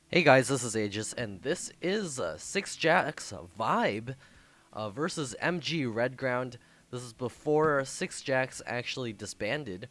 Hey guys, this is Aegis, and this is SixJaxVibe versus MGRedground. This is before SixJax actually disbanded.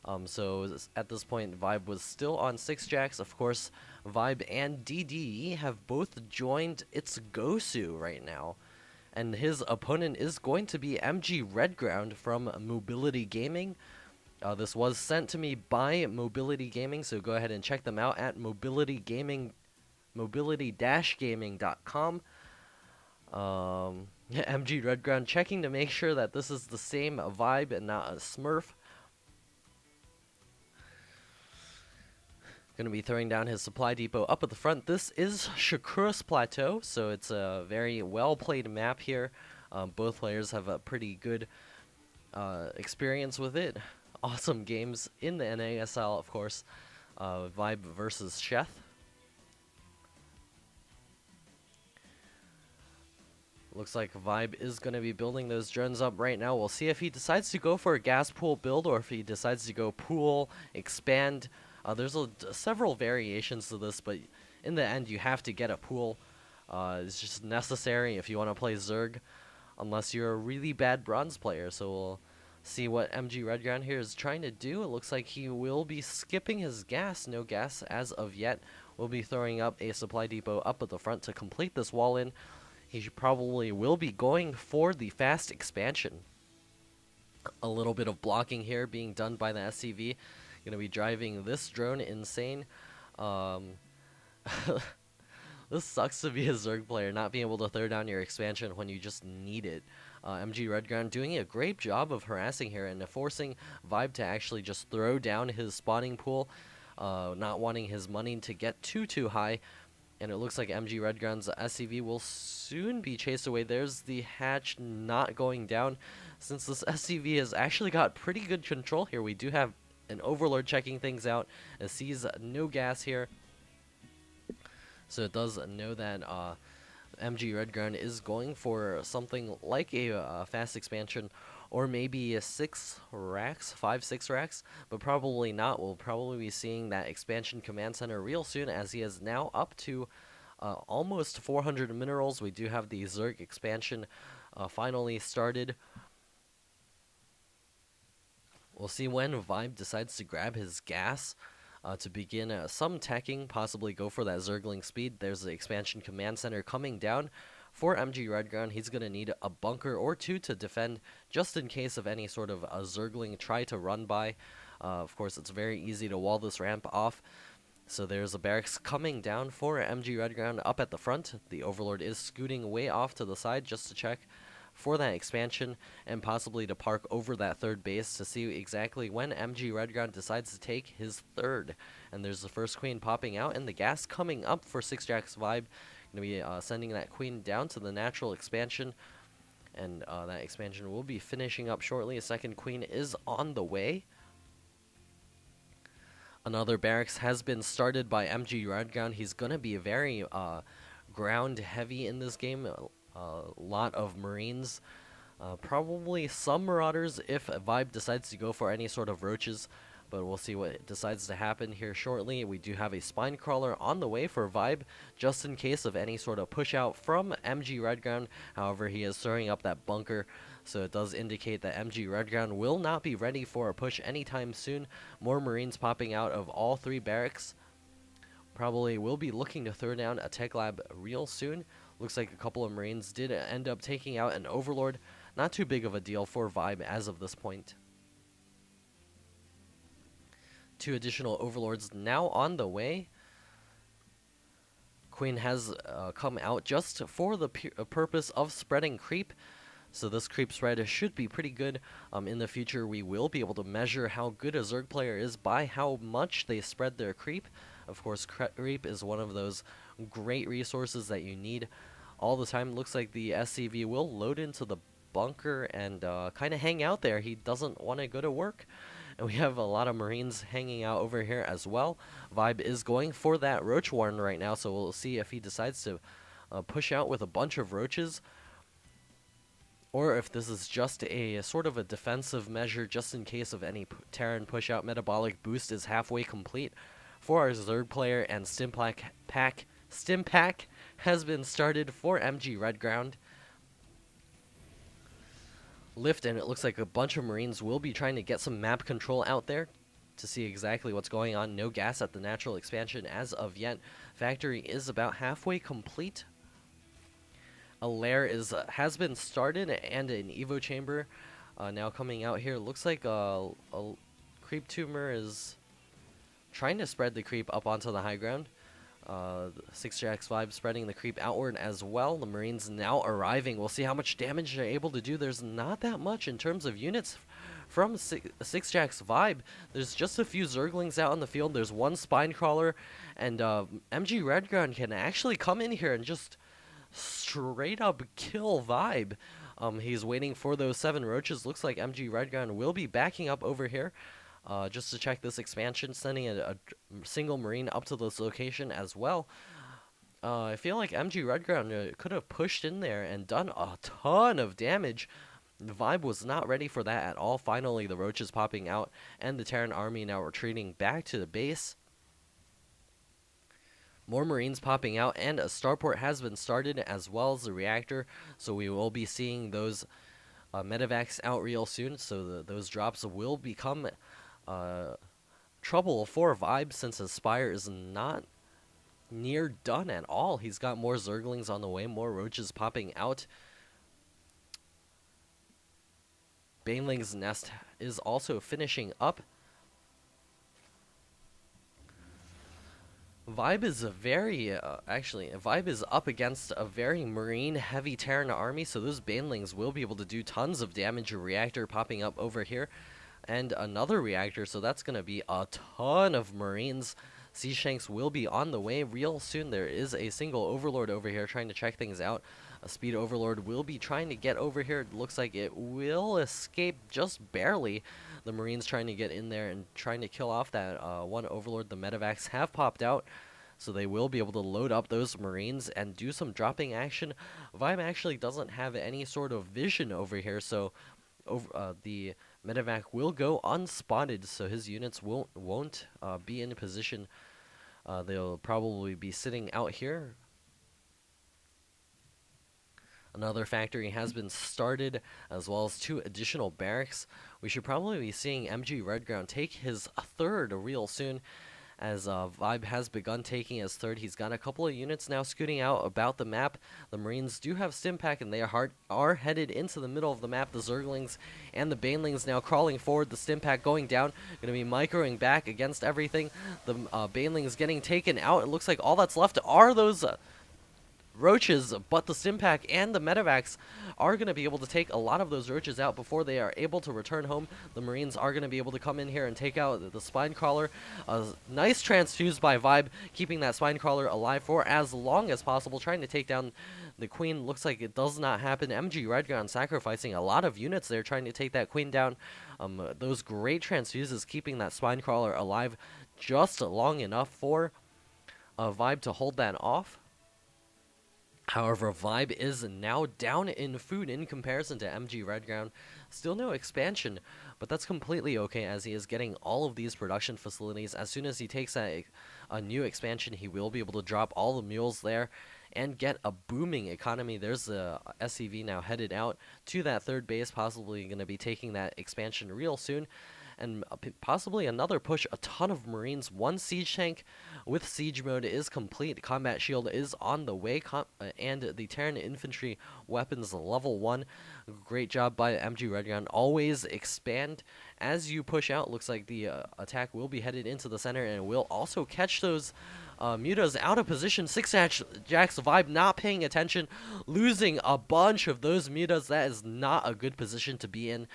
At this point, Vibe was still on SixJax. Of course, Vibe and DDE have both joined its Gosu right now. And his opponent is going to be MGRedground from Mobility Gaming. This was sent to me by Mobility Gaming, so go ahead and check them out at mobility-gaming.com. MGRedground checking to make sure that this is the same vibe and not a Smurf. Going to be throwing down his supply depot up at the front. This is Shakuras Plateau, so it's a very well played map here. Both players have a pretty good experience with it. Awesome games in the NASL, of course. Vibe versus Sheth. Looks like Vibe is going to be building those drones up right now. We'll see if he decides to go for a gas pool build or if he decides to go pool, expand. There's several variations to this, but in the end, you have to get a pool. It's just necessary if you want to play Zerg, unless you're a really bad bronze player. So we'll see what MGRedground here is trying to do. It looks like he will be skipping his gas. No gas as of yet. We'll be throwing up a supply depot up at the front to complete this wall in. He probably will be going for the fast expansion. A little bit of blocking here being done by the SCV. Going to be driving this drone insane. This sucks to be a Zerg player, not being able to throw down your expansion when you just need it. MGRedground doing a great job of harassing here and forcing Vibe to actually just throw down his spawning pool, not wanting his money to get too high. And it looks like MGRedground's SCV will soon be chased away. There's the hatch not going down. Since this SCV has actually got pretty good control here, we do have an Overlord checking things out. It sees no gas here. So it does know that MGRedground is going for something like a fast expansion, or maybe a 6 racks, 5-6 racks, but probably not. We'll probably be seeing that expansion command center real soon, as he is now up to almost 400 minerals. We do have the Zerg expansion finally started. We'll see when Vibe decides to grab his gas to begin some teching, possibly go for that Zergling speed. There's the expansion command center coming down for MGRedground. He's going to need a bunker or two to defend just in case of any sort of a Zergling try to run by. Of course, it's very easy to wall this ramp off. So there's a barracks coming down for MGRedground up at the front. The Overlord is scooting way off to the side just to check for that expansion and possibly to park over that third base to see exactly when MGRedground decides to take his third. And there's the first queen popping out and the gas coming up for SixJaxVibe. Going to be sending that queen down to the natural expansion, and that expansion will be finishing up shortly. A second queen is on the way. Another barracks has been started by MGRedground. He's going to be very ground heavy in this game. A lot of Marines, probably some Marauders if Vibe decides to go for any sort of roaches, but we'll see what decides to happen here shortly. We do have a spine crawler on the way for Vibe, just in case of any sort of push out from MGRedground. However, he is throwing up that bunker, so it does indicate that MGRedground will not be ready for a push anytime soon. More Marines popping out of all three barracks. Probably will be looking to throw down a tech lab real soon. Looks like a couple of Marines did end up taking out an Overlord. Not too big of a deal for Vibe as of this point. 2 additional Overlords now on the way. Queen has come out just for the purpose of spreading creep. So this creep spread should be pretty good. In the future, we will be able to measure how good a Zerg player is by how much they spread their creep. Of course, creep is one of those great resources that you need all the time. Looks like the SCV will load into the bunker and kind of hang out there. He doesn't want to go to work. And we have a lot of Marines hanging out over here as well. Vibe is going for that Roach Warren right now, so we'll see if he decides to push out with a bunch of Roaches, or if this is just a sort of a defensive measure just in case of any Terran push out. Metabolic boost is halfway complete for our Zerg player, and Stimpak Stim pack has been started for MGRedground. Lift, and it looks like a bunch of Marines will be trying to get some map control out there to see exactly what's going on. No gas at the natural expansion as of yet. Factory is about halfway complete. A lair has been started, and an evo chamber now coming out here. Looks like a creep tumor is trying to spread the creep up onto the high ground. SixJaxVibe spreading the creep outward as well. The Marines now arriving. We'll see how much damage they're able to do. There's not that much in terms of units from SixJaxVibe. There's just a few Zerglings out in the field. There's one spine crawler, and MGRedground can actually come in here and just straight up kill Vibe. He's waiting for those 7 roaches. Looks like MGRedground will be backing up over here just to check this expansion, sending a single Marine up to this location as well. I feel like MGRedground could have pushed in there and done a ton of damage. The Vibe was not ready for that at all. Finally, the roaches popping out, and the Terran army now retreating back to the base. More Marines popping out, and a starport has been started as well as the reactor, so we will be seeing those medevacs out real soon, so those drops will become trouble for Vibe, since his Spire is not near done at all. He's got more Zerglings on the way, more roaches popping out. Baneling's nest is also finishing up. Vibe is Vibe is up against a very Marine-heavy Terran army, so those Banelings will be able to do tons of damage. A reactor popping up over here, and another reactor, so that's going to be a ton of Marines. Sea Shanks will be on the way real soon. There is a single Overlord over here trying to check things out. A Speed Overlord will be trying to get over here. It looks like it will escape just barely. The Marines trying to get in there and trying to kill off that one Overlord. The medevacs have popped out, so they will be able to load up those Marines and do some dropping action. Vibe actually doesn't have any sort of vision over here, so the medevac will go unspotted, so his units won't be in position. They'll probably be sitting out here. Another factory has been started, as well as 2 additional barracks. We should probably be seeing MGRedground take his 3rd real soon, as Vibe has begun taking his 3rd. He's got a couple of units now scooting out about the map. The Marines do have Stimpack, and they are headed into the middle of the map. The Zerglings and the Banelings now crawling forward. The Stimpack going down, going to be microing back against everything. The Banelings getting taken out. It looks like all that's left are those roaches, but the Stimpack and the medevacs are going to be able to take a lot of those roaches out before they are able to return home. The Marines are going to be able to come in here and take out the spine crawler. A nice transfuse by Vibe, keeping that spine crawler alive for as long as possible, trying to take down the queen. Looks like it does not happen. MGRedground sacrificing a lot of units there, trying to take that queen down. Those great transfuses keeping that spine crawler alive just long enough for Vibe to hold that off. However, Vibe is now down in food in comparison to MGRedground. Still no expansion, but that's completely okay, as he is getting all of these production facilities. As soon as he takes a new expansion, he will be able to drop all the mules there and get a booming economy. There's a SCV now headed out to that 3rd base, possibly going to be taking that expansion real soon. And possibly another push. A ton of Marines. 1 siege tank with siege mode is complete. Combat shield is on the way, and the Terran infantry weapons level 1. Great job by MGRedground. Always expand as you push out. Looks like the attack will be headed into the center, and will also catch those mutas out of position. SixJaxVibe not paying attention, losing a bunch of those mutas. That is not a good position to be in.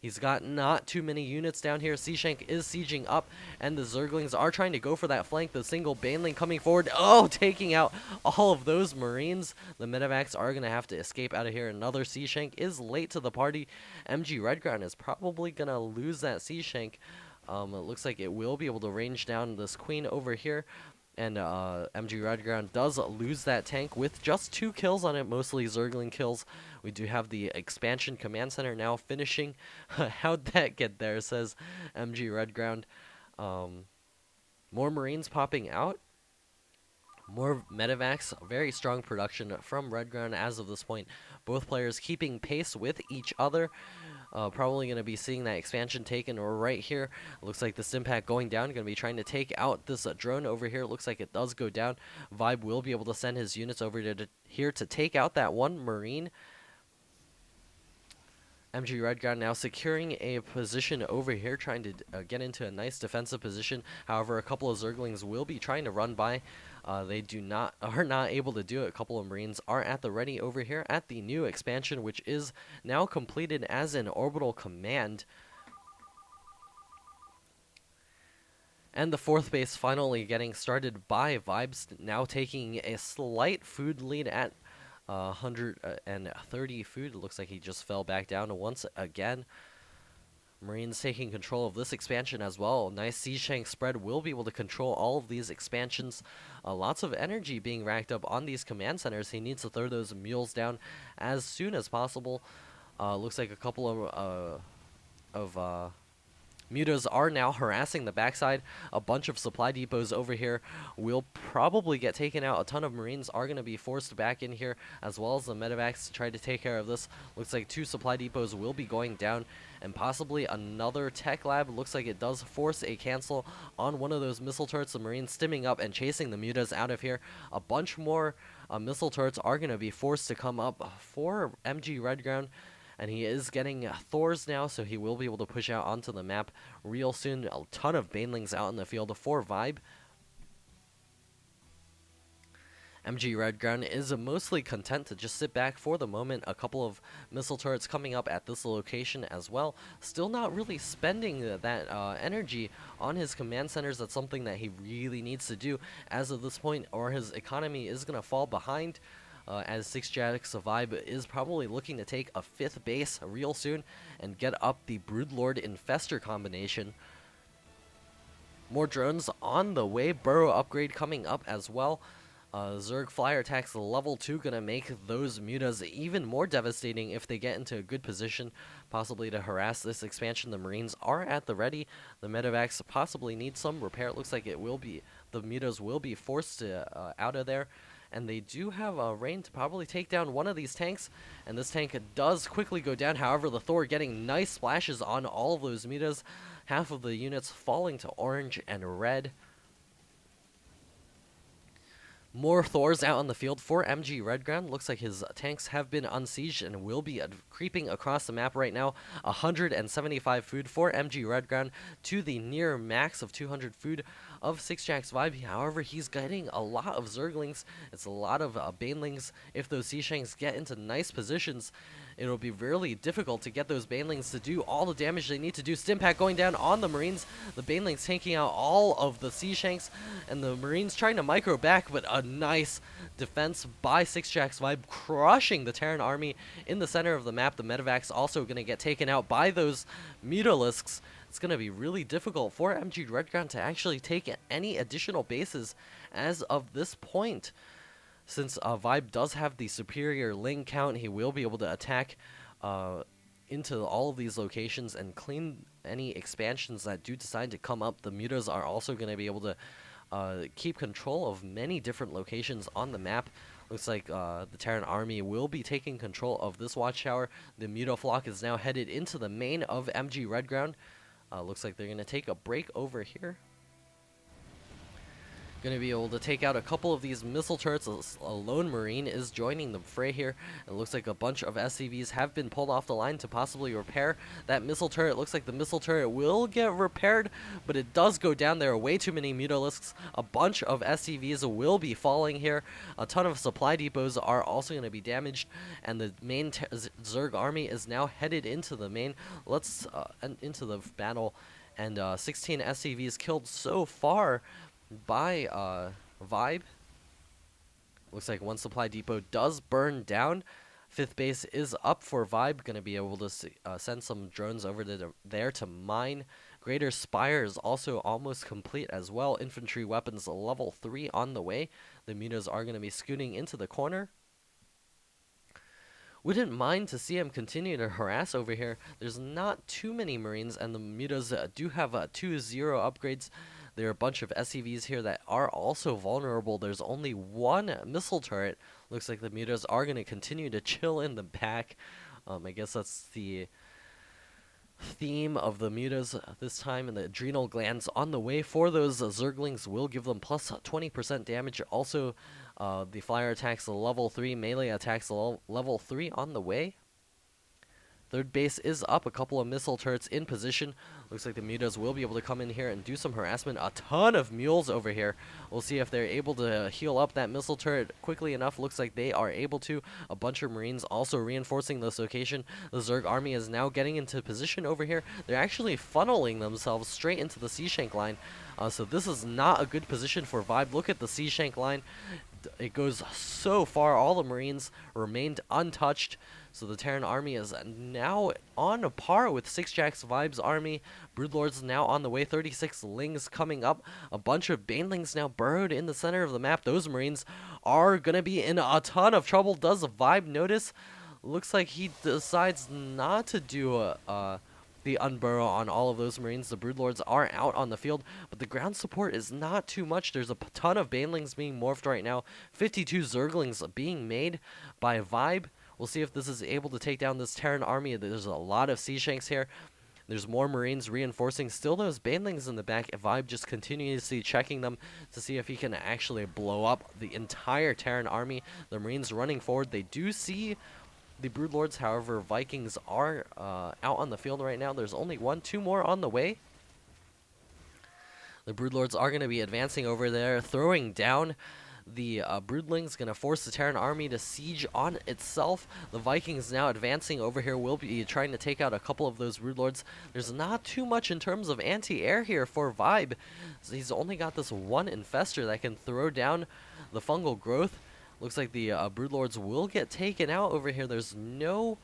He's got not too many units down here. Seashank is sieging up, and the Zerglings are trying to go for that flank. The single Baneling coming forward. Oh, taking out all of those Marines. The medevacs are going to have to escape out of here. Another Seashank is late to the party. MGRedground is probably going to lose that Seashank. It looks like it will be able to range down this queen over here. And MGRedground does lose that tank with just 2 kills on it, mostly Zergling kills. We do have the expansion command center now finishing. How'd that get there, says MGRedground. More Marines popping out. More medevacs, very strong production from Redground as of this point. Both players keeping pace with each other. Probably going to be seeing that expansion taken right here. Looks like the Stimpack going down. Going to be trying to take out this drone over here. Looks like it does go down. Vibe will be able to send his units over to here to take out that one Marine. MGRedground now securing a position over here, trying to get into a nice defensive position. However, a couple of Zerglings will be trying to run by. They are not able to do it. A couple of Marines are at the ready over here at the new expansion, which is now completed as an orbital command. And the fourth base finally getting started by Vibes, now taking a slight food lead at 130 food. It looks like he just fell back down once again. Marines taking control of this expansion as well. Nice siege tank spread will be able to control all of these expansions. Lots of energy being racked up on these command centers. He needs to throw those mules down as soon as possible. Looks like a couple of mutas are now harassing the backside. A bunch of supply depots over here will probably get taken out. A ton of Marines are going to be forced back in here, as well as the medevacs to try to take care of this. Looks like 2 supply depots will be going down, and possibly another tech lab. Looks like it does force a cancel on one of those missile turrets. The Marines stimming up and chasing the mutas out of here. A bunch more missile turrets are going to be forced to come up for MGRedground. And he is getting Thors now, so he will be able to push out onto the map real soon. A ton of Banelings out in the field for Vibe. MGRedground is mostly content to just sit back for the moment. A couple of missile turrets coming up at this location as well. Still not really spending that energy on his command centers. That's something that he really needs to do as of this point, or his economy is going to fall behind. As SixJaxVibe is probably looking to take a 5th base real soon and get up the Broodlord Infestor combination. More drones on the way. Burrow upgrade coming up as well. Zerg Flyer attacks level 2 gonna make those mutas even more devastating if they get into a good position, possibly to harass this expansion. The Marines are at the ready. The medevacs possibly need some repair. It looks like it will be, the mutas will be forced to, out of there. And they do have a rain to probably take down one of these tanks, and this tank does quickly go down. However, the Thor getting nice splashes on all of those mutas, half of the units falling to orange and red. More Thors out on the field for MGRedground. Looks like his tanks have been unsieged and will be creeping across the map right now. 175 food for MGRedground to the near max of 200 food of SixJaxVibe. However, he's getting a lot of Zerglings. It's a lot of Banelings. If those Sea Shanks get into nice positions, it'll be really difficult to get those Banelings to do all the damage they need to do. Stimpack going down on the Marines. The Banelings taking out all of the Sea Shanks, and the Marines trying to micro back, but a nice defense by SixJaxVibe, crushing the Terran army in the center of the map. The medevacs also going to get taken out by those Mutalisks. It's going to be really difficult for MGRedground to actually take any additional bases as of this point. Since Vibe does have the superior Ling count, he will be able to attack into all of these locations and clean any expansions that do decide to come up. The mutas are also going to be able to keep control of many different locations on the map. Looks like the Terran army will be taking control of this watchtower. The Mutaflock is now headed into the main of MGRedground. Looks like they're going to take a break over here. Going to be able to take out a couple of these missile turrets. A lone Marine is joining the fray here. It looks like a bunch of SCVs have been pulled off the line to possibly repair that missile turret. It looks like the missile turret will get repaired, but it does go down. There are way too many Mutalisks. A bunch of SCVs will be falling here. A ton of supply depots are also going to be damaged, and the main Zerg army is now headed into the main. Let's into the battle, and 16 SCVs killed so far by Vibe. Looks like one supply depot does burn down. 5th base is up for Vibe. Going to be able to send some drones over there to mine. Greater Spire is also almost complete as well. Infantry weapons level 3 on the way. The mutas are going to be scooting into the corner. Wouldn't mind to see him continue to harass over here. There's not too many Marines, and the mutas do have 2-0 upgrades. There are a bunch of SCVs here that are also vulnerable. There's only one missile turret. Looks like the mutas are going to continue to chill in the back. I guess that's the theme of the mutas this time, and the adrenal glands on the way for those zerglings will give them plus 20% damage. Also, the flyer attacks level 3, melee attacks level 3 on the way. Third base is up, a couple of missile turrets in position. Looks like the mutas will be able to come in here and do some harassment. A ton of mules over here. We'll see if they're able to heal up that missile turret quickly enough. Looks like they are able to. A bunch of marines also reinforcing this location. The Zerg army is now getting into position over here. They're actually funneling themselves straight into the Sea Shank line. So this is not a good position for Vibe. Look at the Sea Shank line. It goes so far. All the marines remained untouched. So the Terran army is now on a par with SixJaxVibe's army. Broodlords now on the way. 36 Lings coming up. A bunch of Banelings now burrowed in the center of the map. Those marines are going to be in a ton of trouble. Does Vibe notice? Looks like he decides not to do the unburrow on all of those marines. The Broodlords are out on the field, but the ground support is not too much. There's a ton of Banelings being morphed right now. 52 Zerglings being made by Vibe. We'll see if this is able to take down this Terran army. There's a lot of Sea Shanks here. There's more marines reinforcing. Still those Banelings in the back. Vibe just continuously checking them to see if he can actually blow up the entire Terran army. The marines running forward. They do see the Broodlords. However, Vikings are out on the field right now. There's only two more on the way. The Broodlords are going to be advancing over there, throwing down the Broodlings, going to force the Terran army to siege on itself. The Vikings now advancing over here will be trying to take out a couple of those Broodlords. There's not too much in terms of anti-air here for Vibe. So he's only got this one infestor that can throw down the fungal growth. Looks like the Broodlords will get taken out over here. There's no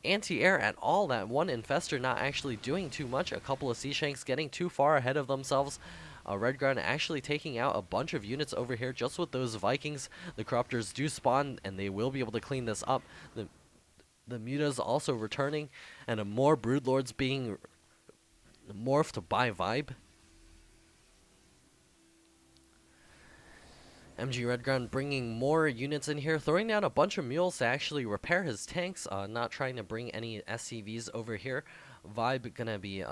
anti-air at all. That one infestor not actually doing too much. A couple of Sea Shanks getting too far ahead of themselves. Redground actually taking out a bunch of units over here just with those Vikings. The Corruptors do spawn, and they will be able to clean this up. The mutas also returning, and more Broodlords being morphed by Vibe. MGRedground bringing more units in here, throwing down a bunch of mules to actually repair his tanks, not trying to bring any SCVs over here. Vibe gonna be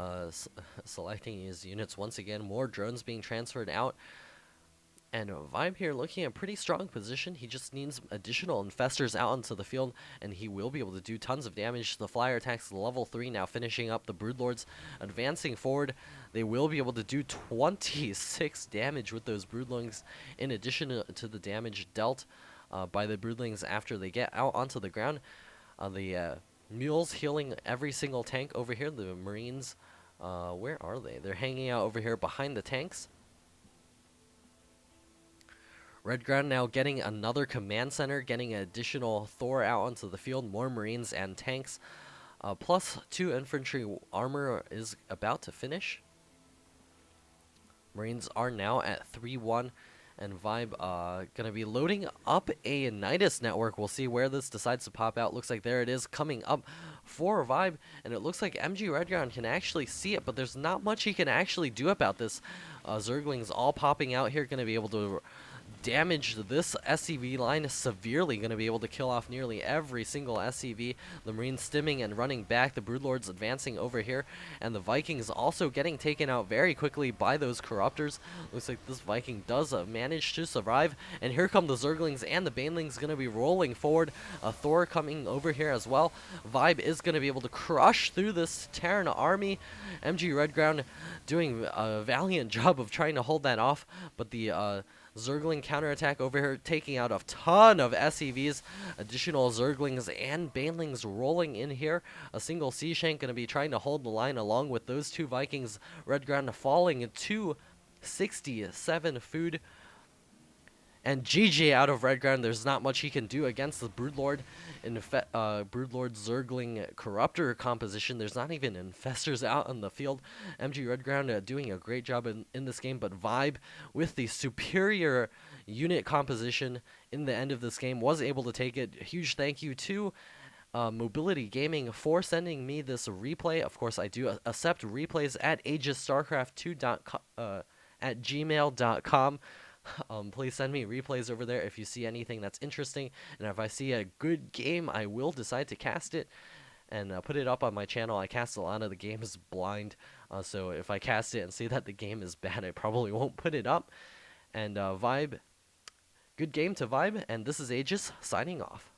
selecting his units once again. More drones being transferred out. And Vibe here looking at a pretty strong position. He just needs additional infestors out onto the field, and he will be able to do tons of damage. The flyer attacks level 3 now finishing up. The Broodlords advancing forward. They will be able to do 26 damage with those Broodlings, in addition to the damage dealt by the Broodlings after they get out onto the ground. The mules healing every single tank over here. The Marines, where are they? They're hanging out over here behind the tanks. Redground now getting another command center, getting an additional Thor out onto the field, more Marines and tanks. Plus 2 infantry armor is about to finish. Marines are now at 3-1, and Vibe gonna be loading up a Nidus network. We'll see where this decides to pop out. Looks like there it is coming up for Vibe, and it looks like MGRedground can actually see it, but there's not much he can actually do about this. Zerglings all popping out here, gonna be able to damage this SCV line severely. Going to be able to kill off nearly every single SCV. The Marines stimming and running back. The Broodlords advancing over here. And the Vikings also getting taken out very quickly by those Corruptors. Looks like this Viking does manage to survive. And here come the Zerglings and the Banelings going to be rolling forward. Thor coming over here as well. Vibe is going to be able to crush through this Terran army. MGRedground doing a valiant job of trying to hold that off. But the Zergling counterattack over here, taking out a ton of SCVs. Additional Zerglings and Banelings rolling in here. A single Sea Shank going to be trying to hold the line along with those 2 Vikings. Redground falling to 67 food. And GG out of Redground. There's not much he can do against the Broodlord. Broodlord Zergling Corruptor composition. There's not even infestors out on the field. MGRedground doing a great job in this game, but Vibe with the superior unit composition in the end of this game was able to take it. Huge thank you to Mobility Gaming for sending me this replay. Of course, I do accept replays at AegisStarcraft2.com. at gmail.com. Please send me replays over there if you see anything that's interesting, and if I see a good game, I will decide to cast it and put it up on my channel. I cast a lot of the games blind, so if I cast it and see that the game is bad, I probably won't put it up. And Vibe, good game to Vibe, and this is Aegis signing off.